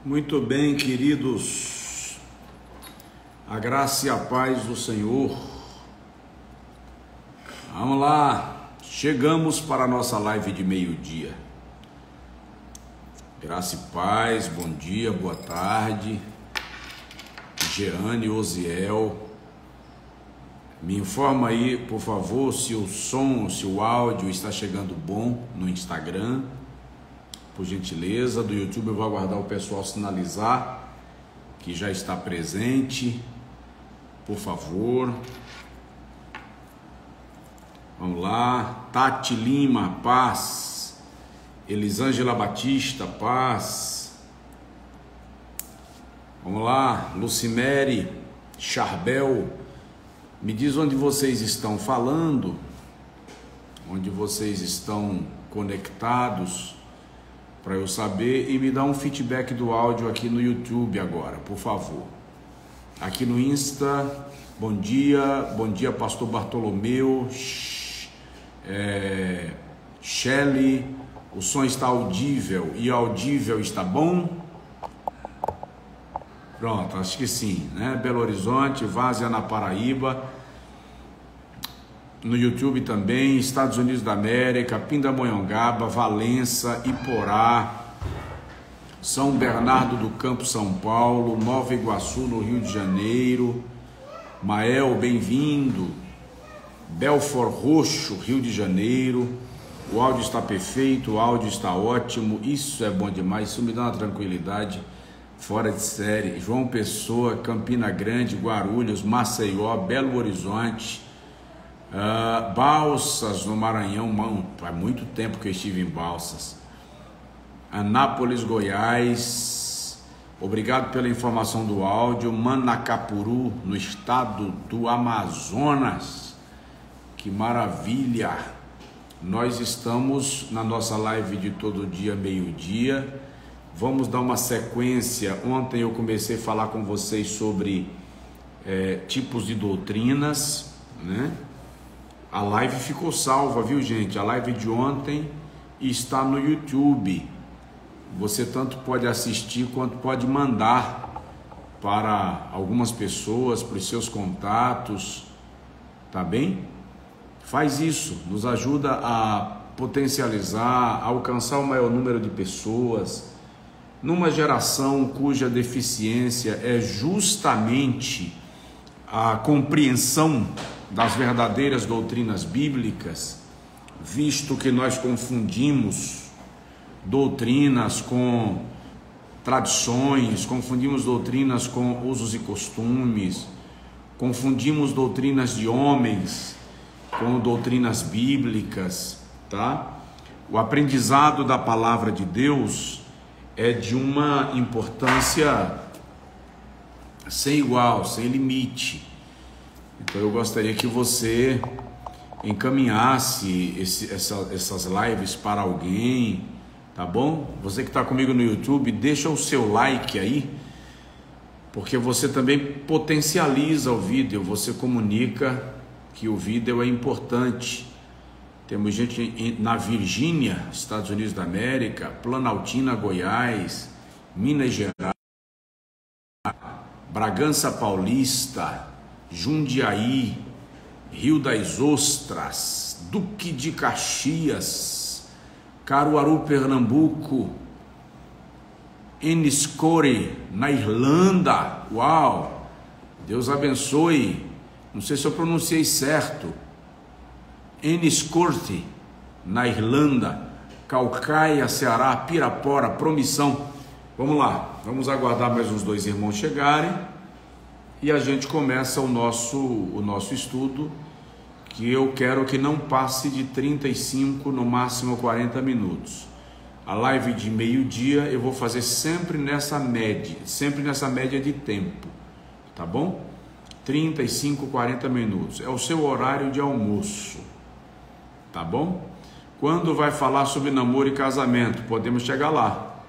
Muito bem, queridos, a graça e a paz do Senhor. Vamos lá, chegamos para a nossa live de meio-dia. Graça e paz, bom dia, boa tarde. Jeane, Osiel, me informa aí, por favor, se o som, se o áudio está chegando bom no Instagram. Por gentileza, do YouTube eu vou aguardar o pessoal sinalizar que já está presente, por favor. Vamos lá, Tati Lima, paz. Elisângela Batista, paz. Vamos lá, Lucimere, Charbel, me diz onde vocês estão falando, onde vocês estão conectados, para eu saber, e me dá um feedback do áudio aqui no YouTube agora, por favor. Aqui no Insta, bom dia Pastor Bartolomeu, Shelly, o som está audível, e audível está bom? Pronto, acho que sim, né? Belo Horizonte, Várzea na Paraíba, no YouTube também, Estados Unidos da América, Pindamonhangaba, Valença, Iporá, São Bernardo do Campo, São Paulo, Nova Iguaçu, no Rio de Janeiro, Mael, bem-vindo, Belfort Roxo, Rio de Janeiro, o áudio está perfeito, o áudio está ótimo, isso é bom demais, isso me dá uma tranquilidade fora de série. João Pessoa, Campina Grande, Guarulhos, Maceió, Belo Horizonte, Balsas no Maranhão, faz muito tempo que eu estive em Balsas, Anápolis, Goiás, obrigado pela informação do áudio, Manacapuru, no estado do Amazonas, que maravilha, nós estamos na nossa live de todo dia, meio-dia, vamos dar uma sequência. Ontem eu comecei a falar com vocês sobre tipos de doutrinas, né? A live ficou salva, viu, gente? A live de ontem está no YouTube. Você tanto pode assistir quanto pode mandar para algumas pessoas, para os seus contatos, tá bem? Faz isso, nos ajuda a potencializar, a alcançar o maior número de pessoas, numa geração cuja deficiência é justamente a compreensão das verdadeiras doutrinas bíblicas, visto que nós confundimos doutrinas com tradições, confundimos doutrinas com usos e costumes, confundimos doutrinas de homens com doutrinas bíblicas, tá? O aprendizado da palavra de Deus é de uma importância sem igual, sem limite. Então eu gostaria que você encaminhasse essas lives para alguém, tá bom? Você que está comigo no YouTube, deixa o seu like aí, porque você também potencializa o vídeo, você comunica que o vídeo é importante. Temos gente na Virgínia, Estados Unidos da América, Planaltina, Goiás, Minas Gerais, Bragança Paulista, Jundiaí, Rio das Ostras, Duque de Caxias, Caruaru, Pernambuco, Enniscorthy, na Irlanda. Uau! Deus abençoe. Não sei se eu pronunciei certo. Enniscorthy, na Irlanda, Caucaia, Ceará, Pirapora, Promissão. Vamos lá, vamos aguardar mais uns dois irmãos chegarem e a gente começa o nosso estudo, que eu quero que não passe de 35, no máximo 40 minutos. A live de meio-dia eu vou fazer sempre nessa média de tempo, tá bom? 35, 40 minutos, é o seu horário de almoço, tá bom? Quando vai falar sobre namoro e casamento, podemos chegar lá,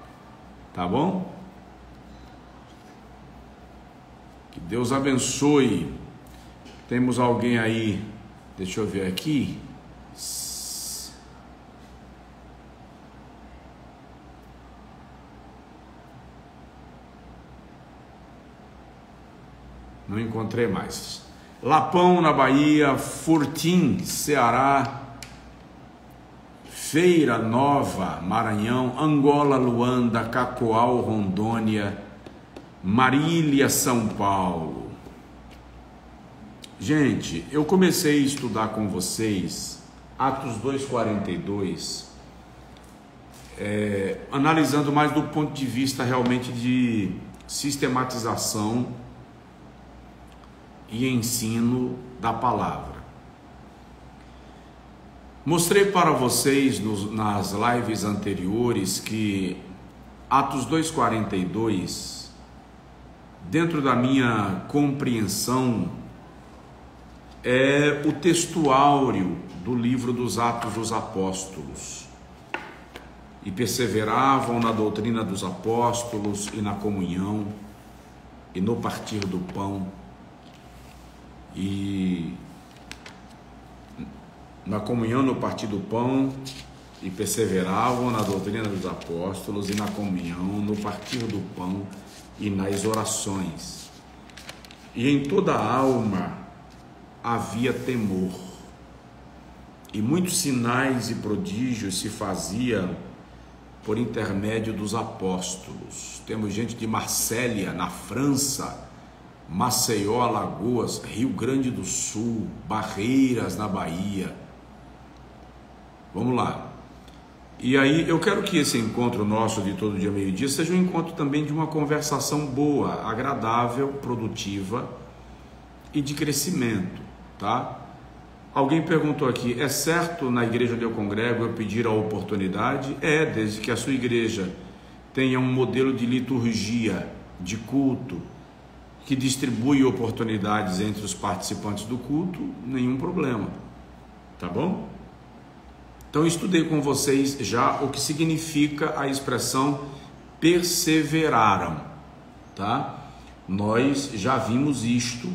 tá bom? Que Deus abençoe. Temos alguém aí, deixa eu ver aqui. Não encontrei mais. Lapão, na Bahia. Furtim, Ceará. Feira Nova, Maranhão. Angola, Luanda. Cacoal, Rondônia. Marília, São Paulo. Gente, eu comecei a estudar com vocês Atos 2:42, analisando mais do ponto de vista realmente de sistematização e ensino da palavra. Mostrei para vocês nas lives anteriores que Atos 2:42, dentro da minha compreensão, é o textuário do livro dos Atos dos Apóstolos. E perseveravam na doutrina dos apóstolos e na comunhão e no partir do pão. E na comunhão, no partir do pão, e perseveravam na doutrina dos apóstolos e na comunhão, no partir do pão e nas orações. E em toda a alma havia temor, e muitos sinais e prodígios se faziam por intermédio dos apóstolos. Temos gente de Marsella, na França, Maceió, Alagoas, Rio Grande do Sul, Barreiras, na Bahia. Vamos lá. E aí eu quero que esse encontro nosso de todo dia meio-dia seja um encontro também de uma conversação boa, agradável, produtiva e de crescimento, tá? Alguém perguntou aqui, é certo na igreja onde eu congrego eu pedir a oportunidade? É, desde que a sua igreja tenha um modelo de liturgia, de culto, que distribui oportunidades entre os participantes do culto, nenhum problema, tá bom? Então eu estudei com vocês já o que significa a expressão perseveraram, tá? Nós já vimos isto,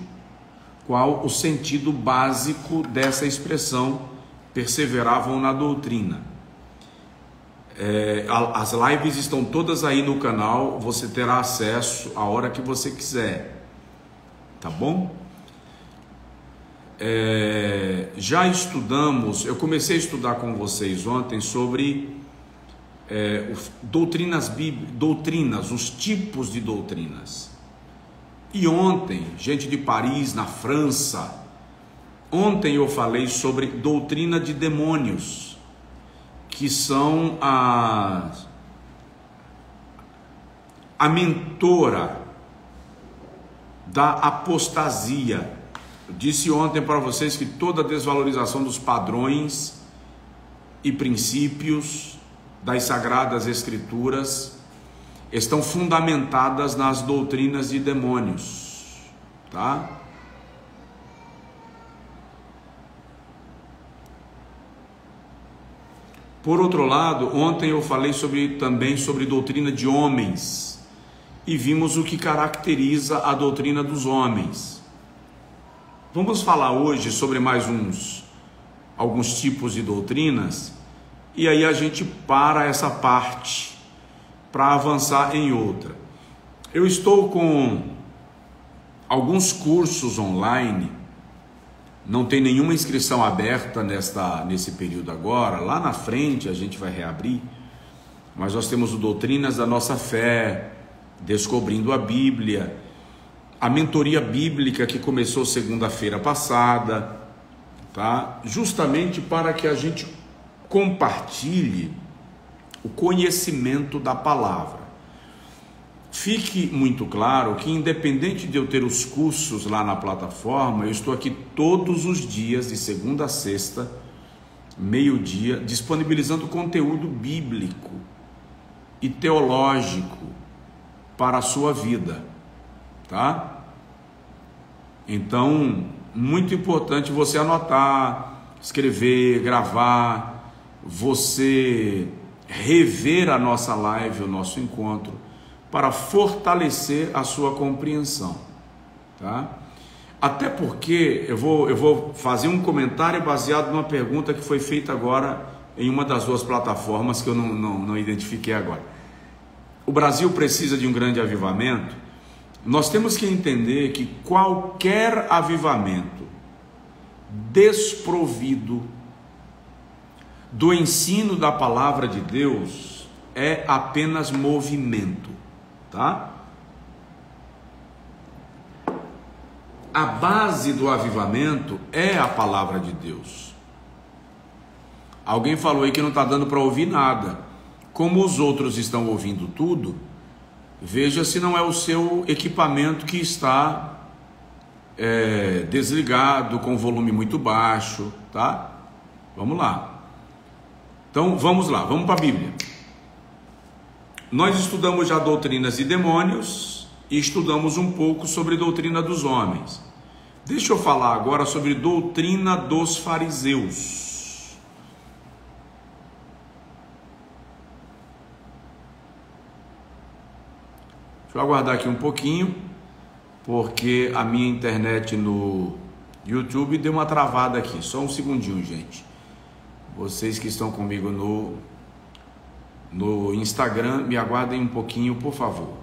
qual o sentido básico dessa expressão, perseveravam na doutrina. As lives estão todas aí no canal, você terá acesso a hora que você quiser, tá bom? Já estudamos, eu comecei a estudar com vocês ontem sobre doutrinas, os tipos de doutrinas. E ontem, gente de Paris, na França, ontem eu falei sobre doutrina de demônios, que são a mentora da apostasia. Eu disse ontem para vocês que toda a desvalorização dos padrões e princípios das Sagradas Escrituras estão fundamentadas nas doutrinas de demônios, tá? Por outro lado, ontem eu falei também sobre doutrina de homens e vimos o que caracteriza a doutrina dos homens. Vamos falar hoje sobre mais alguns tipos de doutrinas e aí a gente para essa parte para avançar em outra. Eu estou com alguns cursos online, não tem nenhuma inscrição aberta nesse período agora, lá na frente a gente vai reabrir, mas nós temos o Doutrinas da Nossa Fé, Descobrindo a Bíblia, a mentoria bíblica que começou segunda-feira passada, tá? Justamente para que a gente compartilhe o conhecimento da palavra. Fique muito claro que, independente de eu ter os cursos lá na plataforma, eu estou aqui todos os dias, de segunda a sexta, meio-dia, disponibilizando conteúdo bíblico e teológico para a sua vida, tá? Então, muito importante você anotar, escrever, gravar, você rever a nossa live, o nosso encontro, para fortalecer a sua compreensão, tá? Até porque eu vou fazer um comentário baseado numa pergunta que foi feita agora em uma das duas plataformas que eu não identifiquei agora. O Brasil precisa de um grande avivamento? Nós temos que entender que qualquer avivamento desprovido do ensino da palavra de Deus é apenas movimento, tá? A base do avivamento é a palavra de Deus. Alguém falou aí que não está dando para ouvir nada. Como os outros estão ouvindo tudo, veja se não é o seu equipamento que está desligado, com volume muito baixo, tá? Vamos lá. Então, vamos lá, vamos para a Bíblia. Nós estudamos já doutrinas de demônios e estudamos um pouco sobre doutrina dos homens. Deixa eu falar agora sobre doutrina dos fariseus. Deixa eu aguardar aqui um pouquinho, porque a minha internet no YouTube deu uma travada aqui. Só um segundinho, gente. Vocês que estão comigo no Instagram, me aguardem um pouquinho, por favor.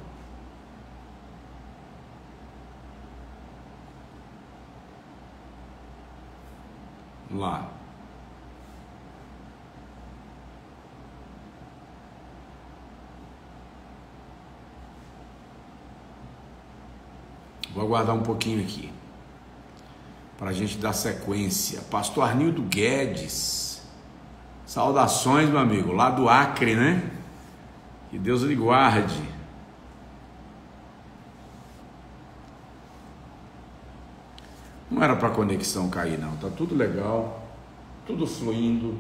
Vamos lá. Vou aguardar um pouquinho aqui, para a gente dar sequência. Pastor Arnildo Guedes, saudações, meu amigo, lá do Acre, né? Que Deus lhe guarde. Não era para a conexão cair, não. Tá tudo legal, tudo fluindo.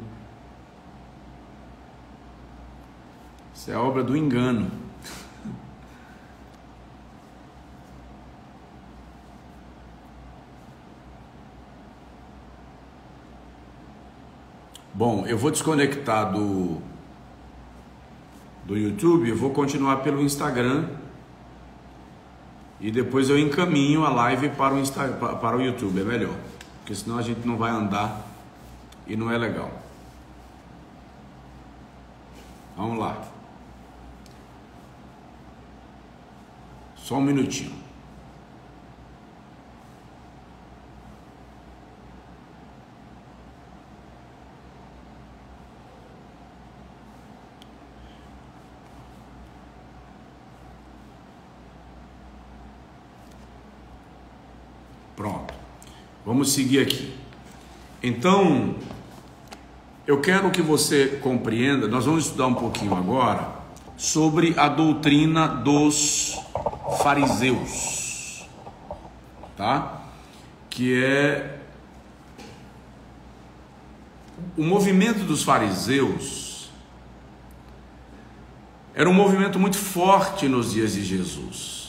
Isso é obra do engano. Bom, eu vou desconectar do YouTube, eu vou continuar pelo Instagram e depois eu encaminho a live para o YouTube, é melhor, porque senão a gente não vai andar e não é legal. Vamos lá. Só um minutinho. Pronto, vamos seguir aqui. Então, eu quero que você compreenda, nós vamos estudar um pouquinho agora sobre a doutrina dos fariseus, tá? Que é o movimento dos fariseus. Era um movimento muito forte nos dias de Jesus.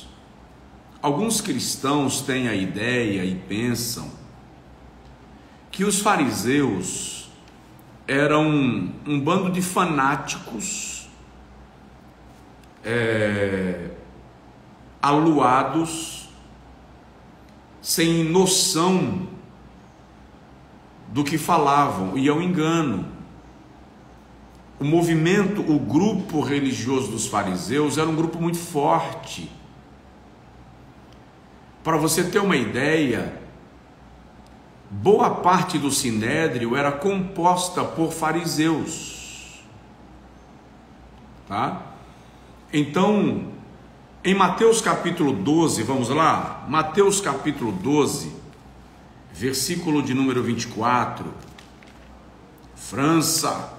Alguns cristãos têm a ideia e pensam que os fariseus eram um bando de fanáticos aluados, sem noção do que falavam, e é um engano. O movimento, o grupo religioso dos fariseus era um grupo muito forte. Para você ter uma ideia, boa parte do sinédrio era composta por fariseus, tá? Então, em Mateus capítulo 12, vamos lá? Mateus capítulo 12, versículo de número 24, França,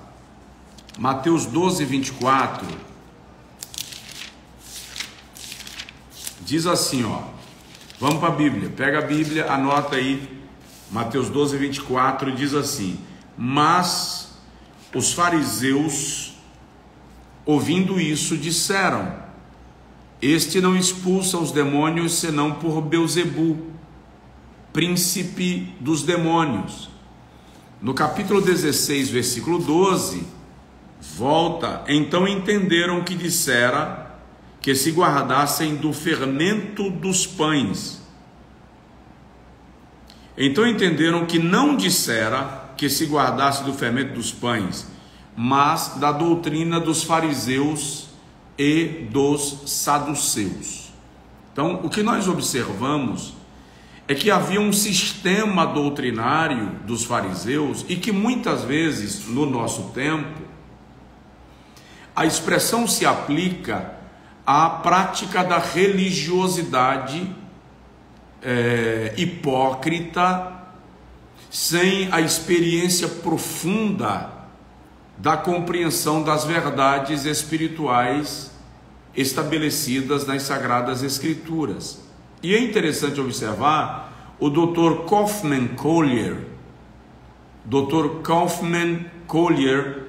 Mateus 12, 24, diz assim, ó. Vamos para a Bíblia, pega a Bíblia, anota aí, Mateus 12, 24, diz assim: mas os fariseus, ouvindo isso, disseram: este não expulsa os demônios, senão por Belzebu, príncipe dos demônios. No capítulo 16, versículo 12, volta, então entenderam que dissera que se guardassem do fermento dos pães. Então entenderam que não dissera que se guardasse do fermento dos pães, mas da doutrina dos fariseus e dos saduceus. Então, o que nós observamos é que havia um sistema doutrinário dos fariseus e que muitas vezes, no nosso tempo, a expressão se aplica à prática da religiosidade hipócrita, sem a experiência profunda da compreensão das verdades espirituais estabelecidas nas Sagradas Escrituras. E é interessante observar o Dr. Kaufman Collier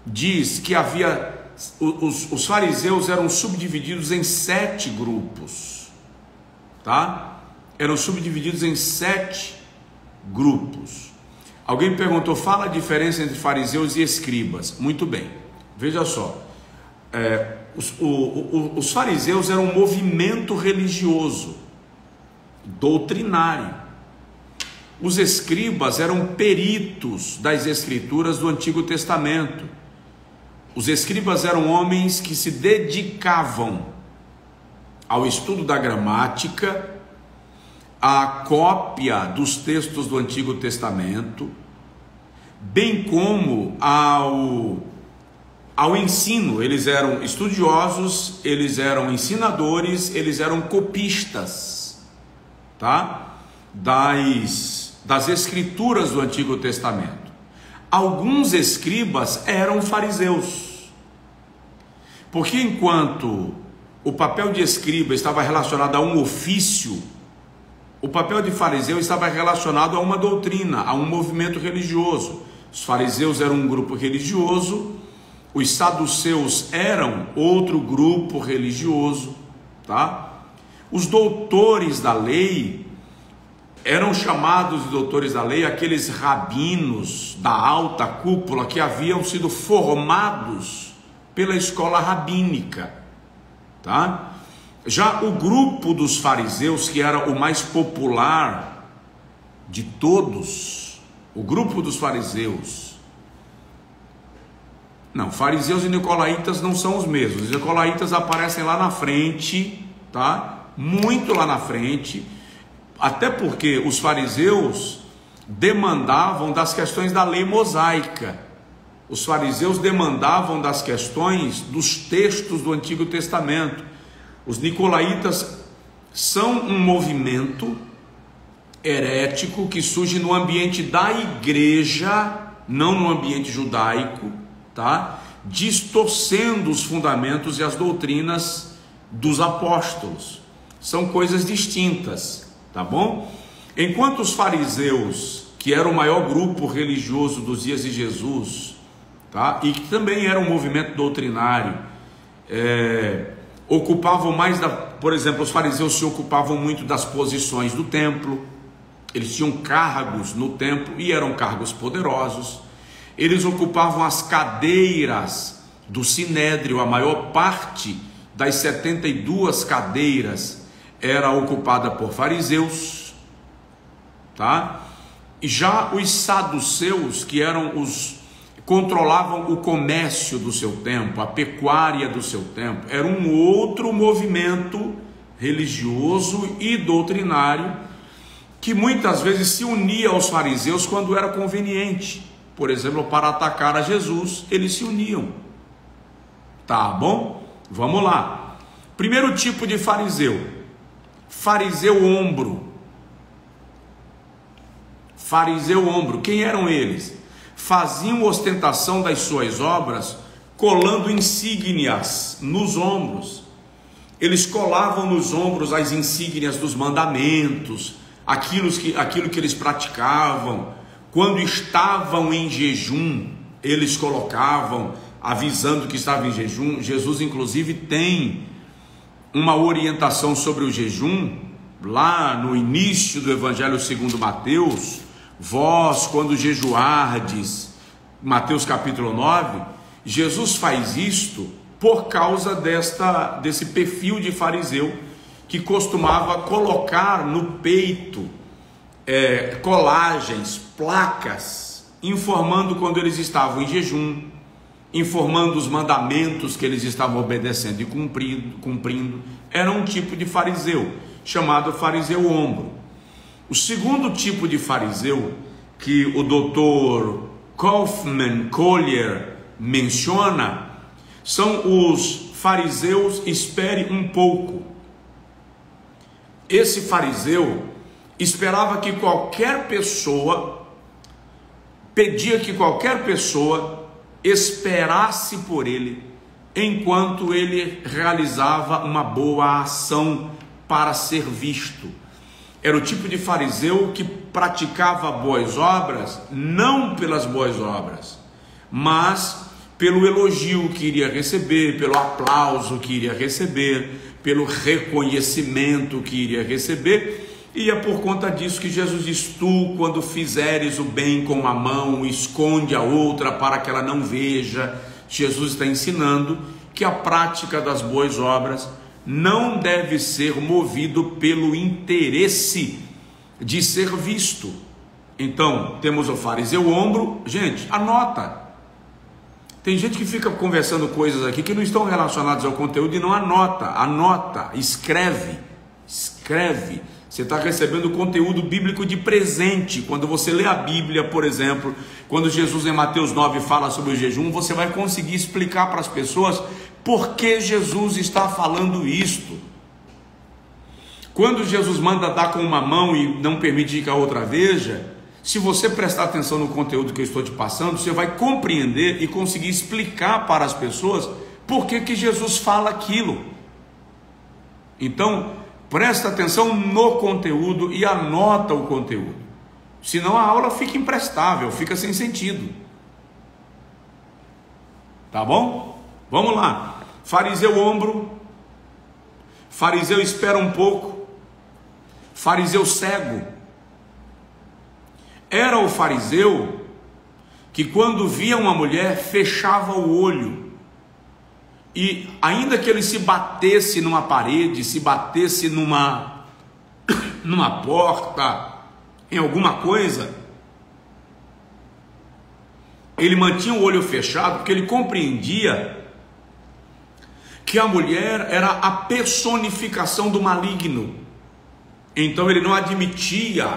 diz que os fariseus eram subdivididos em 7 grupos, tá? Eram subdivididos em 7 grupos. Alguém perguntou, fala a diferença entre fariseus e escribas. Muito bem, veja só, os fariseus eram um movimento religioso, doutrinário. Os escribas eram peritos das escrituras do Antigo Testamento. Os escribas eram homens que se dedicavam ao estudo da gramática, à cópia dos textos do Antigo Testamento, bem como ao ensino. Eles eram estudiosos, eles eram ensinadores, eles eram copistas, tá? Das escrituras do Antigo Testamento. Alguns escribas eram fariseus, porque enquanto o papel de escriba estava relacionado a um ofício, o papel de fariseu estava relacionado a uma doutrina, a um movimento religioso. Os fariseus eram um grupo religioso, os saduceus eram outro grupo religioso, tá? Os doutores da lei eram chamados de doutores da lei aqueles rabinos da alta cúpula que haviam sido formados pela escola rabínica, tá? Já o grupo dos fariseus, que era o mais popular de todos, o grupo dos fariseus, não, fariseus e nicolaítas não são os mesmos. Os nicolaítas aparecem lá na frente, tá? Muito lá na frente, até porque os fariseus demandavam das questões da lei mosaica. Os fariseus demandavam das questões dos textos do Antigo Testamento. Os nicolaítas são um movimento herético que surge no ambiente da igreja, não no ambiente judaico, tá? Distorcendo os fundamentos e as doutrinas dos apóstolos. São coisas distintas, tá bom? Enquanto os fariseus, que era o maior grupo religioso dos dias de Jesus, tá? E que também era um movimento doutrinário, ocupavam mais por exemplo, os fariseus se ocupavam muito das posições do templo. Eles tinham cargos no templo e eram cargos poderosos. Eles ocupavam as cadeiras do sinédrio. A maior parte das 72 cadeiras era ocupada por fariseus, tá? E já os saduceus, que eram controlavam o comércio do seu tempo, a pecuária do seu tempo, era um outro movimento religioso e doutrinário que muitas vezes se unia aos fariseus quando era conveniente. Por exemplo, para atacar a Jesus, eles se uniam. Tá bom? Vamos lá. Primeiro tipo de fariseu, fariseu ombro. Fariseu ombro, quem eram eles? Faziam ostentação das suas obras colando insígnias nos ombros. Eles colavam nos ombros as insígnias dos mandamentos, aquilo que eles praticavam. Quando estavam em jejum, eles colocavam, avisando que estavam em jejum. Jesus inclusive tem uma orientação sobre o jejum, lá no início do Evangelho segundo Mateus. Vós, quando jejuardes, Mateus capítulo 9, Jesus faz isto por causa desse perfil de fariseu que costumava colocar no peito colagens, placas, informando quando eles estavam em jejum, informando os mandamentos que eles estavam obedecendo e cumprindo. Era um tipo de fariseu, chamado fariseu ombro. O segundo tipo de fariseu que o Dr. Kaufman Collier menciona são os fariseus espere um pouco. Esse fariseu esperava que qualquer pessoa, pedia que qualquer pessoa esperasse por ele enquanto ele realizava uma boa ação para ser visto. Era o tipo de fariseu que praticava boas obras, não pelas boas obras, mas pelo elogio que iria receber, pelo aplauso que iria receber, pelo reconhecimento que iria receber. E é por conta disso que Jesus diz: tu, quando fizeres o bem com uma mão, esconde a outra para que ela não veja. Jesus está ensinando que a prática das boas obras não deve ser movido pelo interesse de ser visto. Então, temos o fariseu ombro. Gente, anota. Tem gente que fica conversando coisas aqui que não estão relacionadas ao conteúdo e não anota, escreve. Você está recebendo conteúdo bíblico de presente. Quando você lê a Bíblia, por exemplo, quando Jesus em Mateus 9 fala sobre o jejum, você vai conseguir explicar para as pessoas por que Jesus está falando isto. Quando Jesus manda dar com uma mão e não permite que a outra veja, se você prestar atenção no conteúdo que eu estou te passando, você vai compreender e conseguir explicar para as pessoas por que Jesus fala aquilo. Então, presta atenção no conteúdo e anota o conteúdo. Senão a aula fica imprestável, fica sem sentido. Tá bom? Vamos lá. Fariseu ombro, fariseu espera um pouco, fariseu cego. Era o fariseu que quando via uma mulher fechava o olho, e ainda que ele se batesse numa parede, se batesse numa porta, em alguma coisa, ele mantinha o olho fechado, porque ele compreendia que a mulher era a personificação do maligno. Então ele não admitia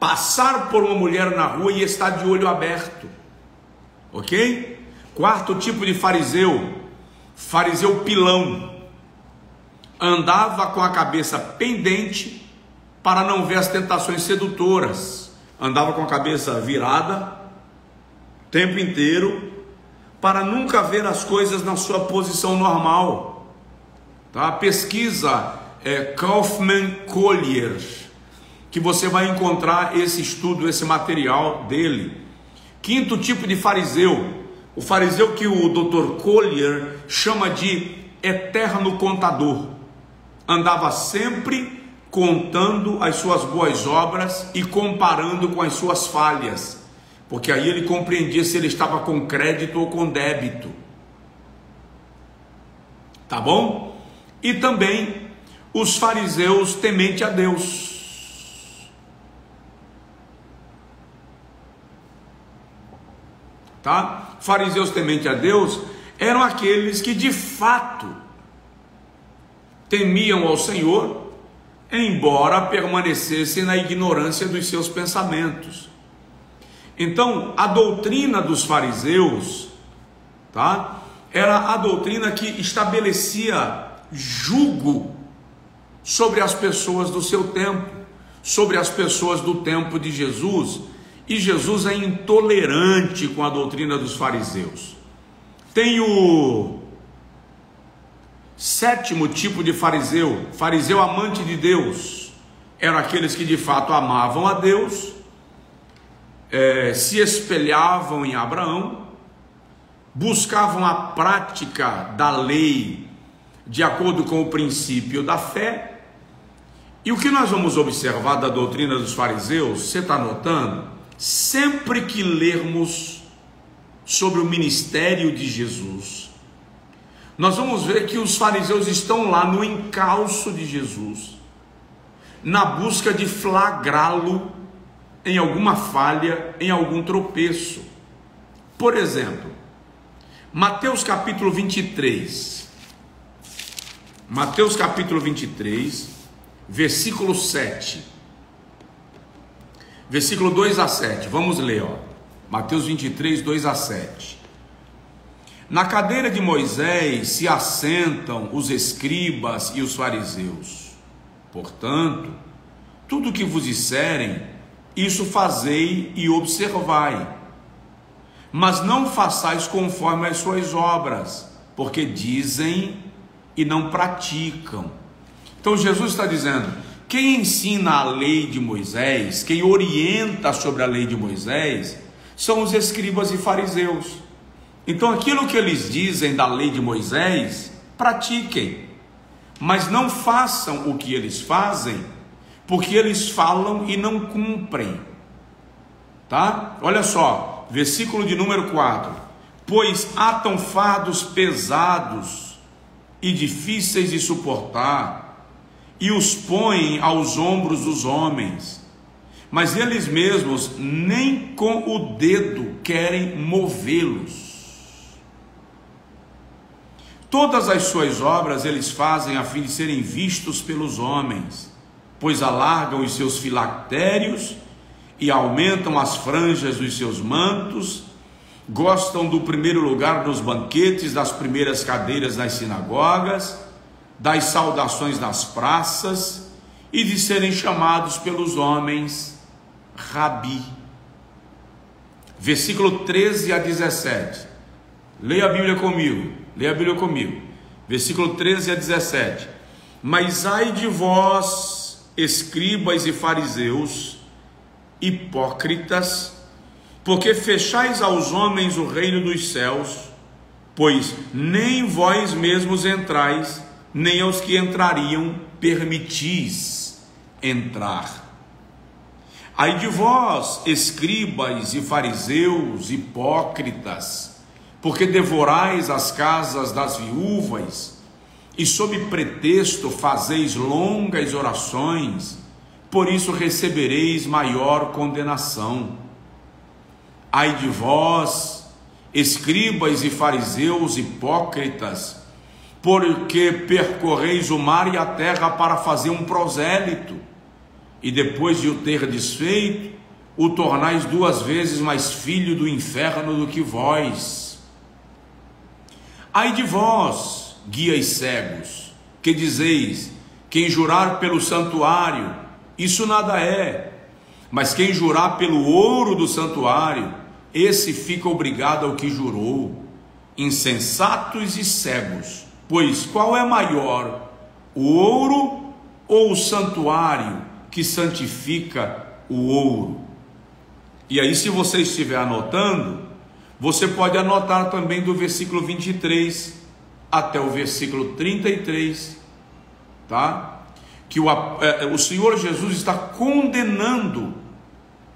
passar por uma mulher na rua e estar de olho aberto. Ok? Quarto tipo de fariseu, fariseu pilão. Andava com a cabeça pendente para não ver as tentações sedutoras. Andava com a cabeça virada o tempo inteiro para nunca ver as coisas na sua posição normal. Tá? Pesquisa Kaufman Collier, que você vai encontrar esse estudo, esse material dele. Quinto tipo de fariseu, o fariseu que o Dr. Collier chama de eterno contador. Andava sempre contando as suas boas obras e comparando com as suas falhas, porque aí ele compreendia se ele estava com crédito ou com débito. Tá bom? E também os fariseus temente a Deus. Tá? Fariseus temente a Deus eram aqueles que de fato temiam ao Senhor, embora permanecessem na ignorância dos seus pensamentos. Então, a doutrina dos fariseus, tá? Era a doutrina que estabelecia jugo sobre as pessoas do seu tempo, sobre as pessoas do tempo de Jesus. E Jesus é intolerante com a doutrina dos fariseus. Tem o sétimo tipo de fariseu, fariseu amante de Deus. Eram aqueles que de fato amavam a Deus, se espelhavam em Abraão, buscavam a prática da lei de acordo com o princípio da fé. E o que nós vamos observar da doutrina dos fariseus, você está notando? Sempre que lermos sobre o ministério de Jesus, nós vamos ver que os fariseus estão lá no encalço de Jesus, na busca de flagrá-lo em alguma falha, em algum tropeço. Por exemplo, Mateus capítulo 23. Mateus capítulo 23, versículo 7. Versículo 2 a 7. Vamos ler, ó. Mateus 23, 2 a 7. Na cadeira de Moisés se assentam os escribas e os fariseus. Portanto, tudo o que vos disserem, isso fazei e observai. Mas não façais conforme as suas obras, porque dizem e não praticam. Então Jesus está dizendo, quem ensina a lei de Moisés, quem orienta sobre a lei de Moisés, são os escribas e fariseus. Então aquilo que eles dizem da lei de Moisés, pratiquem, mas não façam o que eles fazem, porque eles falam e não cumprem. Tá? Olha só, versículo de número 4. Pois atam fardos pesados e difíceis de suportar, e os põem aos ombros dos homens, mas eles mesmos nem com o dedo querem movê-los. Todas as suas obras eles fazem a fim de serem vistos pelos homens, pois alargam os seus filactérios e aumentam as franjas dos seus mantos, gostam do primeiro lugar nos banquetes, das primeiras cadeiras nas sinagogas, das saudações nas praças e de serem chamados pelos homens Rabi. Versículo 13 a 17. Leia a Bíblia comigo. Leia a Bíblia comigo. Versículo 13 a 17. Mas ai de vós, escribas e fariseus, hipócritas, porque fechais aos homens o reino dos céus, pois nem vós mesmos entrais, nem aos que entrariam permitis entrar. Ai de vós, escribas e fariseus, hipócritas, porque devorais as casas das viúvas, e sob pretexto fazeis longas orações, por isso recebereis maior condenação. Ai de vós, escribas e fariseus hipócritas, porque percorreis o mar e a terra para fazer um prosélito, e depois de o ter desfeito, o tornais 2 vezes mais filho do inferno do que vós. Ai de vós, guias cegos, que dizeis, quem jurar pelo santuário, isso nada é, mas quem jurar pelo ouro do santuário, esse fica obrigado ao que jurou. Insensatos e cegos, pois qual é maior, o ouro ou o santuário que santifica o ouro? E aí, se você estiver anotando, você pode anotar também do versículo 23 até o versículo 33, tá? Que o Senhor Jesus está condenando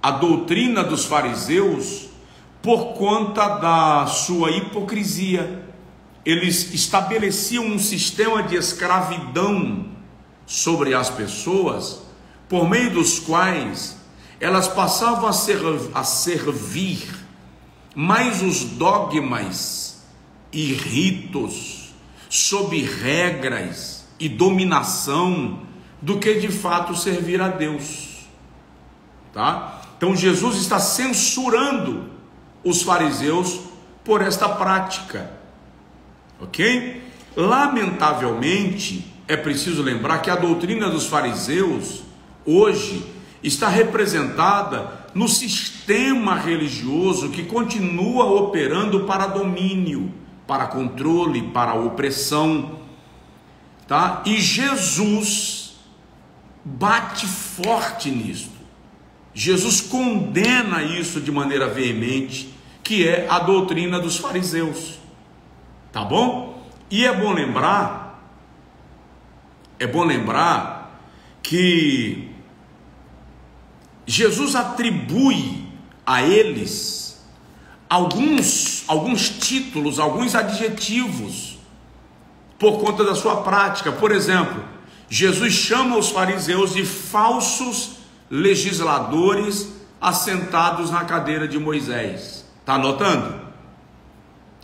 a doutrina dos fariseus por conta da sua hipocrisia. Eles estabeleciam um sistema de escravidão sobre as pessoas, por meio dos quais elas passavam a servir mais os dogmas e ritos, sob regras e dominação, do que de fato servir a Deus, tá? Então Jesus está censurando os fariseus por esta prática, ok? Lamentavelmente, é preciso lembrar que a doutrina dos fariseus hoje está representada no sistema religioso que continua operando para domínio, para controle, para opressão, tá? E Jesus bate forte nisto. Jesus condena isso de maneira veemente, que é a doutrina dos fariseus, tá bom? E é bom lembrar que Jesus atribui a eles alguns títulos, alguns adjetivos, por conta da sua prática. Por exemplo, Jesus chama os fariseus de falsos legisladores assentados na cadeira de Moisés. Está anotando?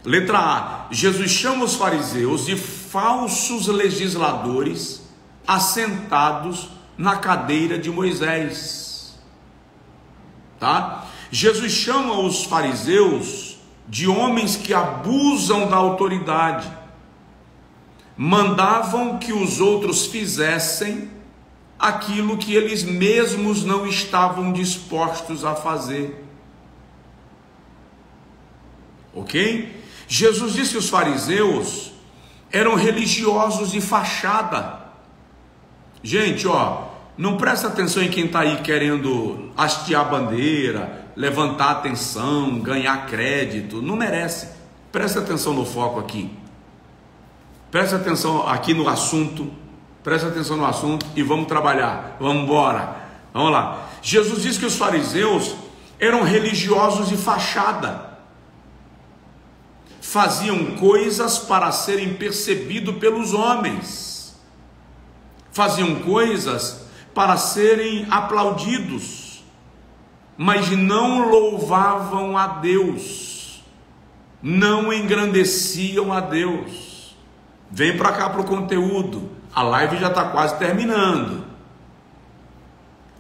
Letra A, Jesus chama os fariseus de falsos legisladores assentados na cadeira de Moisés. Tá? Jesus chama os fariseus de homens que abusam da autoridade, mandavam que os outros fizessem aquilo que eles mesmos não estavam dispostos a fazer. Ok? Jesus disse que os fariseus eram religiosos de fachada. Gente, não presta atenção em quem está aí querendo hastear bandeira, levantar atenção, ganhar crédito. Não merece. Presta atenção no foco aqui. Presta atenção aqui no assunto. Presta atenção no assunto e vamos trabalhar. Vamos embora. Vamos lá. Jesus disse que os fariseus eram religiosos de fachada. Faziam coisas para serem percebidos pelos homens. Faziam coisas para serem aplaudidos, mas não louvavam a Deus, não engrandeciam a Deus. Vem para cá para o conteúdo. A live já está quase terminando.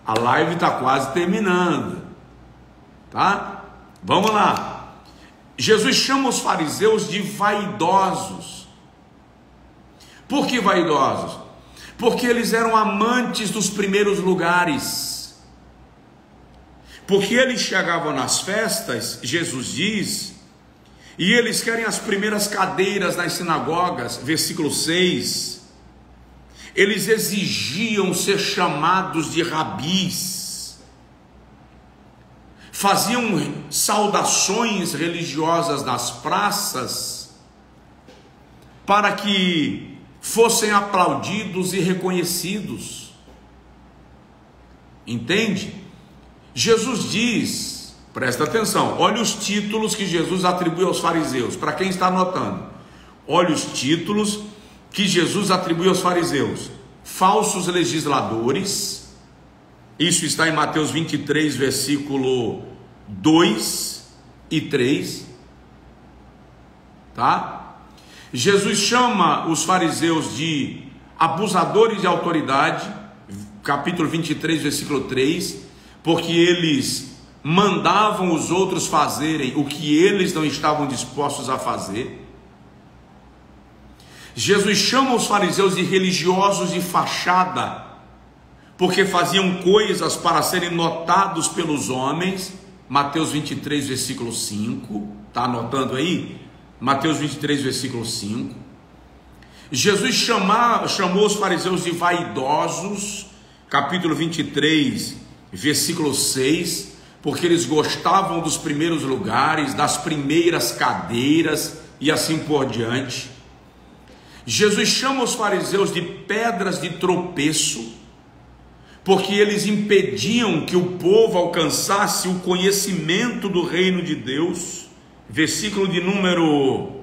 A live está quase terminando. Tá? Vamos lá. Jesus chama os fariseus de vaidosos. Por que vaidosos? Porque eles eram amantes dos primeiros lugares. Porque eles chegavam nas festas, Jesus diz, e eles querem as primeiras cadeiras nas sinagogas, versículo 6. Eles exigiam ser chamados de rabis. Faziam saudações religiosas nas praças para que fossem aplaudidos e reconhecidos. Entende? Jesus diz, presta atenção, olha os títulos que Jesus atribui aos fariseus, para quem está anotando, olha os títulos que Jesus atribui aos fariseus: falsos legisladores, isso está em Mateus 23, versículo 2 e 3, tá? Jesus chama os fariseus de abusadores de autoridade, capítulo 23, versículo 3, porque eles mandavam os outros fazerem o que eles não estavam dispostos a fazer. Jesus chama os fariseus de religiosos de fachada, porque faziam coisas para serem notados pelos homens. Mateus 23, versículo 5, está anotando aí? Mateus 23, versículo 5. Jesus chamou os fariseus de vaidosos, capítulo 23, versículo 6, porque eles gostavam dos primeiros lugares, das primeiras cadeiras e assim por diante. Jesus chama os fariseus de pedras de tropeço, porque eles impediam que o povo alcançasse o conhecimento do reino de Deus. Versículo de número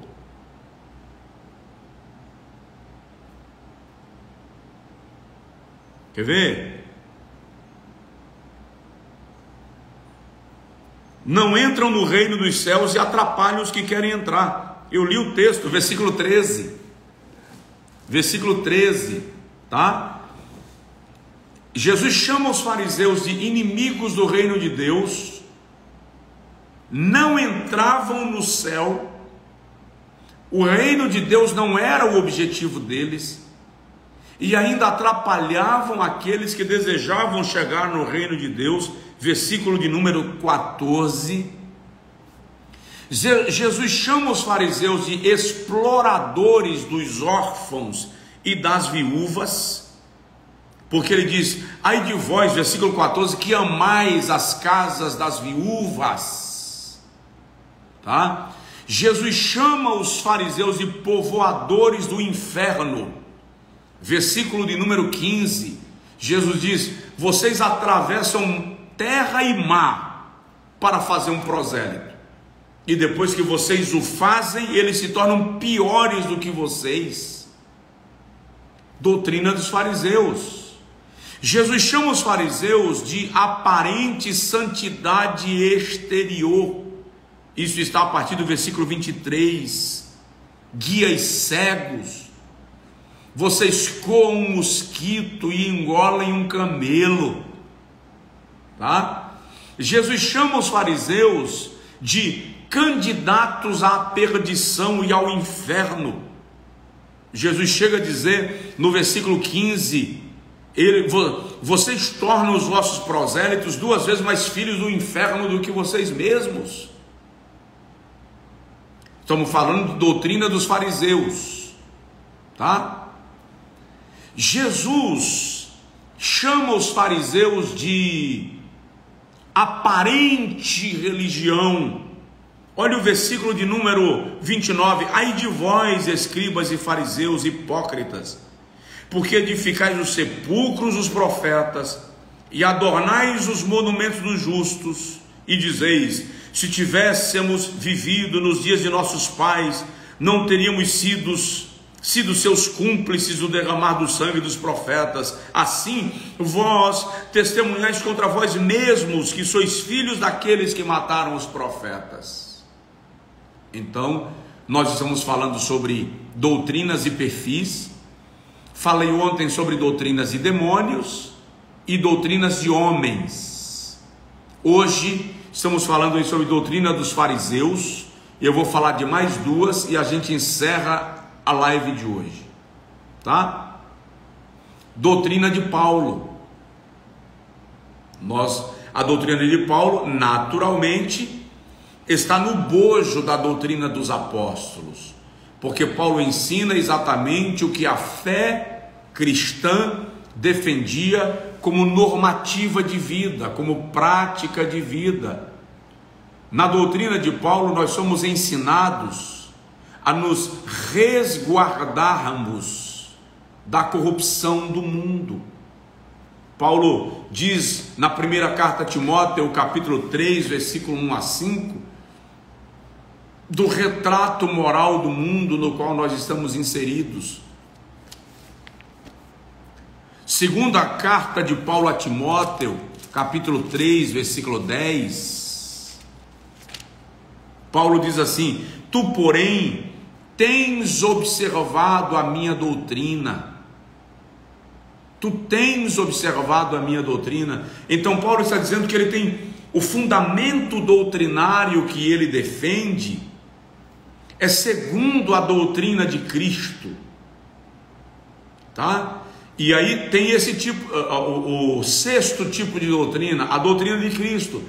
'Não entram no reino dos céus e atrapalham os que querem entrar'. Eu li o texto, versículo 13. Versículo 13, tá? Jesus chama os fariseus de inimigos do reino de Deus, não entravam no céu, o reino de Deus não era o objetivo deles, e ainda atrapalhavam aqueles que desejavam chegar no reino de Deus. Versículo de número 14. Jesus chama os fariseus de exploradores dos órfãos e das viúvas, porque ele diz: ai de vós, versículo 14, que amais as casas das viúvas, tá? Jesus chama os fariseus de povoadores do inferno. Versículo de número 15, Jesus diz: vocês atravessam terra e mar para fazer um prosélito, e depois que vocês o fazem, eles se tornam piores do que vocês. Doutrina dos fariseus. Jesus chama os fariseus de aparente santidade exterior, Isso está a partir do versículo 23. Guias cegos, vocês coam um mosquito e engolem um camelo, tá? Jesus chama os fariseus de candidatos à perdição e ao inferno. Jesus chega a dizer no versículo 15, vocês tornam os vossos prosélitos 2 vezes mais filhos do inferno do que vocês mesmos. Estamos falando de doutrina dos fariseus, tá? Jesus chama os fariseus de aparente religião. Olha o versículo de número 29. Ai de vós, escribas e fariseus hipócritas, porque edificais os sepulcros dos profetas e adornais os monumentos dos justos, e dizeis: se tivéssemos vivido nos dias de nossos pais, não teríamos sido seus cúmplices no derramar do sangue dos profetas. Assim, vós testemunhais contra vós mesmos que sois filhos daqueles que mataram os profetas. Então, nós estamos falando sobre doutrinas e perfis. Falei ontem sobre doutrinas de demônios e doutrinas de homens. Hoje estamos falando sobre doutrina dos fariseus. Eu vou falar de mais 2 e a gente encerra a live de hoje, tá? Doutrina de Paulo. A doutrina de Paulo, naturalmente, está no bojo da doutrina dos apóstolos, porque Paulo ensina exatamente o que a fé cristã defendia como normativa de vida, como prática de vida. Na doutrina de Paulo, nós somos ensinados a nos resguardarmos da corrupção do mundo. Paulo diz na primeira carta a Timóteo, capítulo 3, versículo 1 a 5, do retrato moral do mundo no qual nós estamos inseridos. Segunda carta de Paulo a Timóteo, capítulo 3, versículo 10, Paulo diz assim: tu, porém, tens observado a minha doutrina. Tu tens observado a minha doutrina. Então Paulo está dizendo que ele tem o fundamento doutrinário que ele defende é segundo a doutrina de Cristo, tá? E aí tem esse tipo, o 6º tipo de doutrina, a doutrina de Cristo,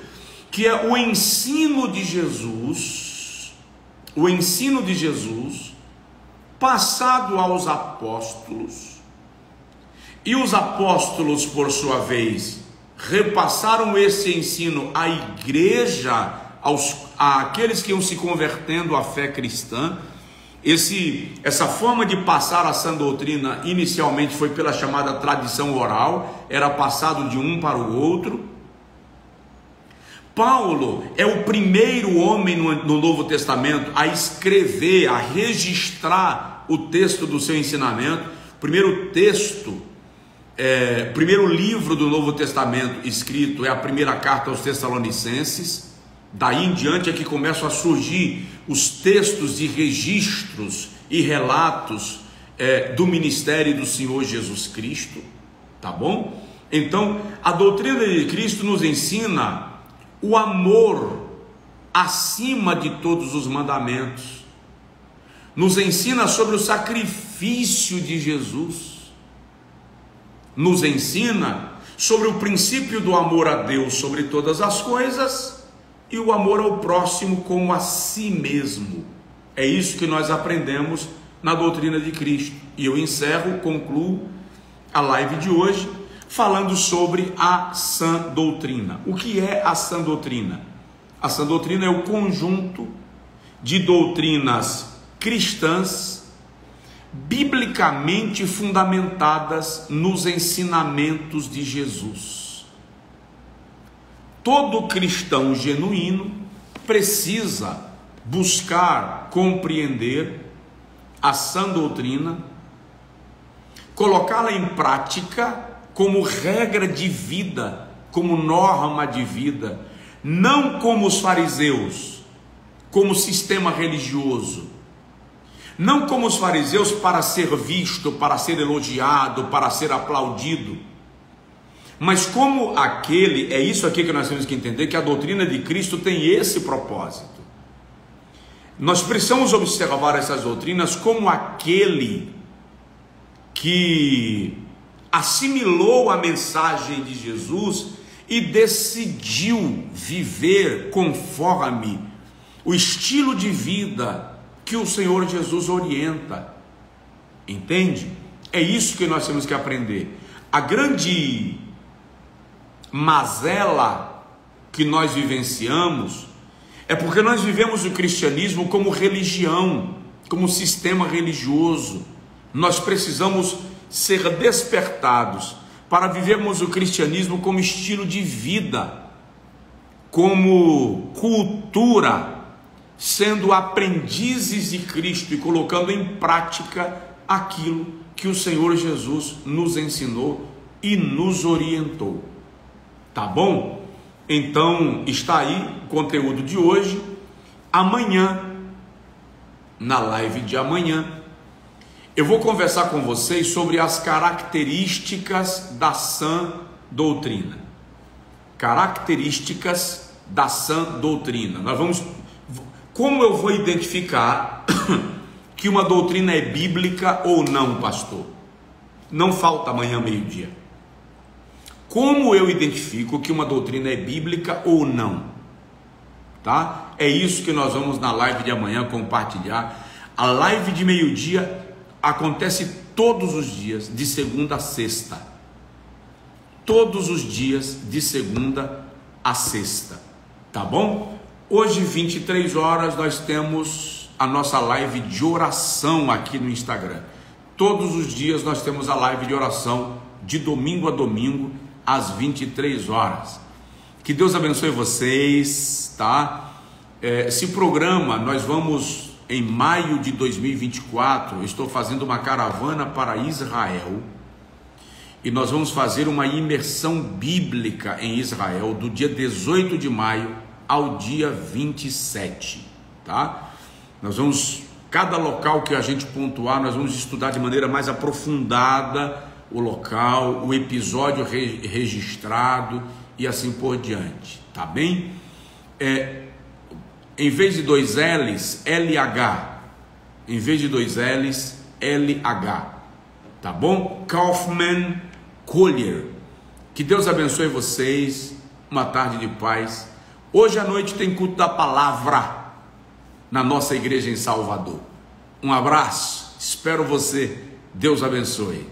que é o ensino de Jesus, passado aos apóstolos, e os apóstolos, por sua vez, repassaram esse ensino à igreja, àqueles que iam se convertendo à fé cristã. Essa forma de passar a sã doutrina inicialmente foi pela chamada tradição oral, era passado de um para o outro. Paulo é o primeiro homem no Novo Testamento a escrever, a registrar o texto do seu ensinamento. Primeiro livro do Novo Testamento escrito é a primeira carta aos Tessalonicenses. Daí em diante é que começam a surgir os textos de registros e relatos do ministério do Senhor Jesus Cristo, tá bom? Então, a doutrina de Cristo nos ensina o amor acima de todos os mandamentos, nos ensina sobre o sacrifício de Jesus, nos ensina sobre o princípio do amor a Deus sobre todas as coisas e o amor ao próximo como a si mesmo. É isso que nós aprendemos na doutrina de Cristo. E eu concluo a live de hoje falando sobre a sã doutrina. O que é a sã doutrina? A sã doutrina é o conjunto de doutrinas cristãs biblicamente fundamentadas nos ensinamentos de Jesus. Todo cristão genuíno precisa buscar compreender a sã doutrina, colocá-la em prática como regra de vida, como norma de vida, não como os fariseus, como sistema religioso, não como os fariseus para ser visto, para ser elogiado, para ser aplaudido, mas como aquele, é isso aqui que nós temos que entender, que a doutrina de Cristo tem esse propósito. Nós precisamos observar essas doutrinas como aquele que assimilou a mensagem de Jesus e decidiu viver conforme o estilo de vida que o Senhor Jesus orienta. Entende? É isso que nós temos que aprender. A grande mazela que nós vivenciamos é porque nós vivemos o cristianismo como religião, como sistema religioso. Nós precisamos ser despertados para vivermos o cristianismo como estilo de vida, como cultura, sendo aprendizes de Cristo e colocando em prática aquilo que o Senhor Jesus nos ensinou e nos orientou. Tá bom? Então está aí o conteúdo de hoje. Amanhã, na live de amanhã, eu vou conversar com vocês sobre as características da sã doutrina. Características da sã doutrina. Nós vamos... Como eu vou identificar que uma doutrina é bíblica ou não, pastor? Não falta amanhã meio-dia. Como eu identifico que uma doutrina é bíblica ou não? Tá? É isso que nós vamos na live de amanhã compartilhar. A live de meio-dia acontece todos os dias, de segunda a sexta. Todos os dias, de segunda a sexta. Tá bom? Hoje, 23 horas, nós temos a nossa live de oração aqui no Instagram. Todos os dias nós temos a live de oração, de domingo a domingo, às 23 horas. Que Deus abençoe vocês, tá? Esse programa, nós vamos, em maio de 2024, eu estou fazendo uma caravana para Israel, e nós vamos fazer uma imersão bíblica em Israel, do dia 18 de maio ao dia 27, tá? Nós vamos, cada local que a gente pontuar, nós vamos estudar de maneira mais aprofundada o local, o episódio registrado e assim por diante, tá bem? Em vez de 2 L's, LH. Em vez de 2 L's, LH. Tá bom? Kaufman Collier. Que Deus abençoe vocês. Uma tarde de paz. Hoje à noite tem culto da palavra na nossa igreja em Salvador. Um abraço. Espero você. Deus abençoe.